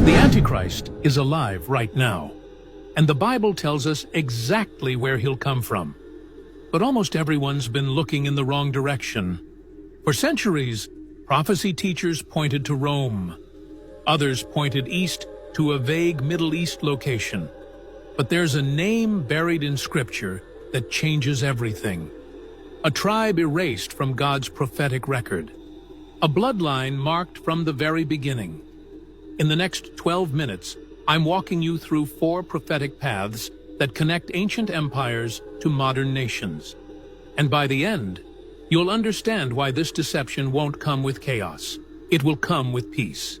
The Antichrist is alive right now, and the Bible tells us exactly where he'll come from. But almost everyone's been looking in the wrong direction. For centuries, prophecy teachers pointed to Rome. Others pointed east to a vague Middle East location. But there's a name buried in Scripture that changes everything. A tribe erased from God's prophetic record. A bloodline marked from the very beginning. In the next 12 minutes, I'm walking you through 4 prophetic paths that connect ancient empires to modern nations. And by the end, you'll understand why this deception won't come with chaos. It will come with peace.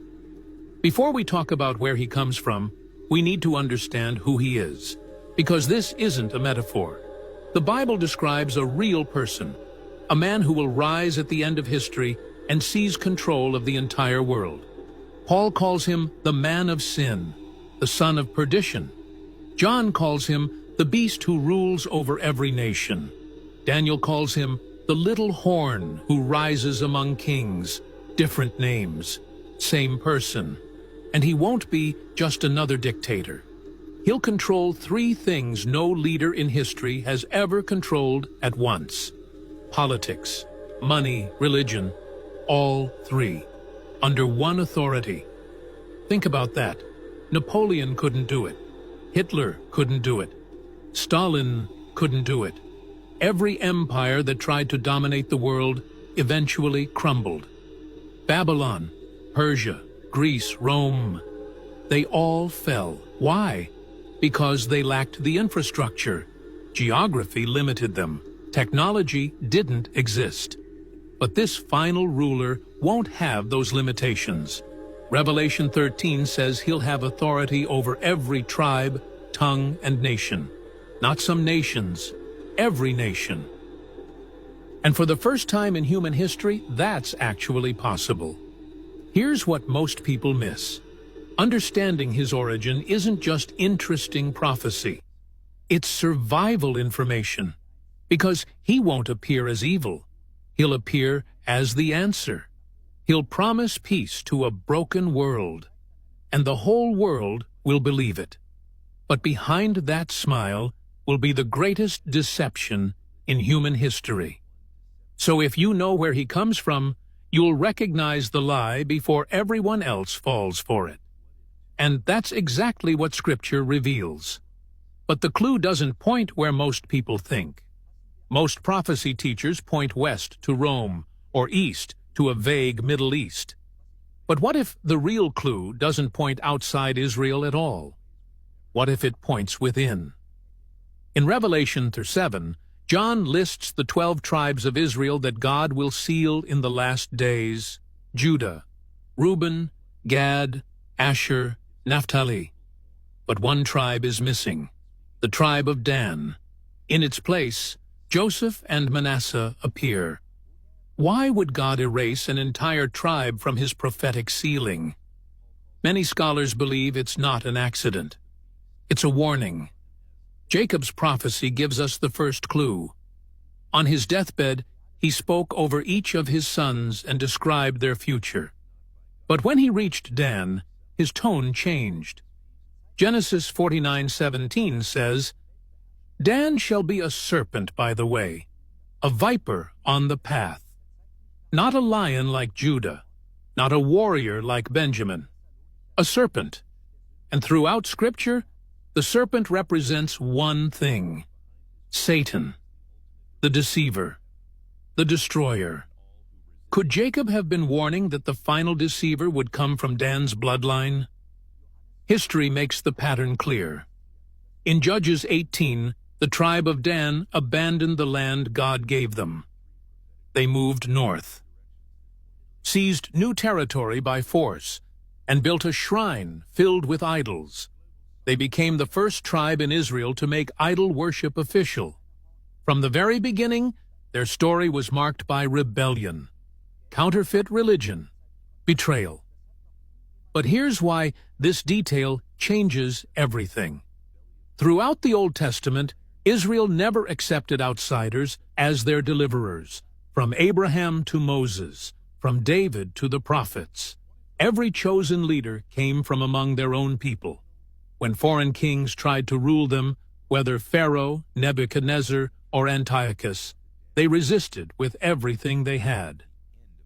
Before we talk about where he comes from, we need to understand who he is, because this isn't a metaphor. The Bible describes a real person, a man who will rise at the end of history and seize control of the entire world. Paul calls him the man of sin, the son of perdition. John calls him the beast who rules over every nation. Daniel calls him the little horn who rises among kings. Different names, same person. And he won't be just another dictator. He'll control 3 things no leader in history has ever controlled at once. Politics, money, religion, all 3, under one authority. Think about that. Napoleon couldn't do it. Hitler couldn't do it. Stalin couldn't do it. Every empire that tried to dominate the world eventually crumbled. Babylon, Persia, Greece, Rome, they all fell. Why? Because they lacked the infrastructure. Geography limited them. Technology didn't exist. But this final ruler won't have those limitations. Revelation 13 says he'll have authority over every tribe, tongue, and nation. Not some nations, every nation. And for the first time in human history, that's actually possible. Here's what most people miss. Understanding his origin isn't just interesting prophecy. It's survival information. Because he won't appear as evil. He'll appear as the answer. He'll promise peace to a broken world, and the whole world will believe it. But behind that smile will be the greatest deception in human history. So if you know where he comes from, you'll recognize the lie before everyone else falls for it. And that's exactly what Scripture reveals. But the clue doesn't point where most people think. Most prophecy teachers point west to Rome, or east to a vague Middle East. But what if the real clue doesn't point outside Israel at all? What if it points within? In Revelation 7, John lists the 12 tribes of Israel that God will seal in the last days: Judah, Reuben, Gad, Asher, Naphtali. But one tribe is missing, the tribe of Dan. In its place, Joseph and Manasseh appear. Why would God erase an entire tribe from his prophetic sealing? Many scholars believe it's not an accident. It's a warning. Jacob's prophecy gives us the first clue. On his deathbed, he spoke over each of his sons and described their future. But when he reached Dan, his tone changed. Genesis 49:17 says, Dan shall be a serpent by the way, a viper on the path. Not a lion like Judah, not a warrior like Benjamin. A serpent. And throughout Scripture, the serpent represents one thing: Satan, the deceiver, the destroyer. Could Jacob have been warning that the final deceiver would come from Dan's bloodline? History makes the pattern clear. In Judges 18, the tribe of Dan abandoned the land God gave them. They moved north, seized new territory by force, and built a shrine filled with idols. They became the first tribe in Israel to make idol worship official. From the very beginning, their story was marked by rebellion, counterfeit religion, betrayal. But here's why this detail changes everything. Throughout the Old Testament, Israel never accepted outsiders as their deliverers, from Abraham to Moses, from David to the prophets. Every chosen leader came from among their own people. When foreign kings tried to rule them, whether Pharaoh, Nebuchadnezzar, or Antiochus, they resisted with everything they had.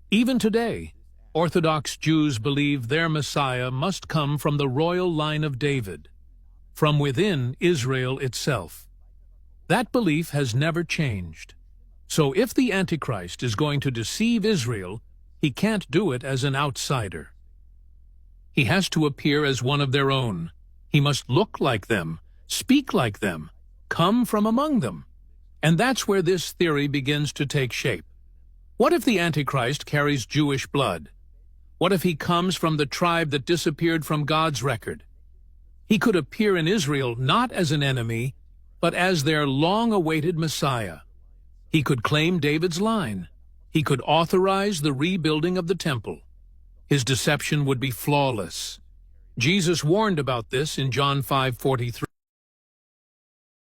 Even today, Orthodox Jews believe their Messiah must come from the royal line of David, from within Israel itself. That belief has never changed. So if the Antichrist is going to deceive Israel, he can't do it as an outsider. He has to appear as one of their own. He must look like them, speak like them, come from among them. And that's where this theory begins to take shape. What if the Antichrist carries Jewish blood? What if he comes from the tribe that disappeared from God's record? He could appear in Israel not as an enemy, but as their long-awaited Messiah. He could claim David's line. He could authorize the rebuilding of the temple. His deception would be flawless. Jesus warned about this in John 5:43.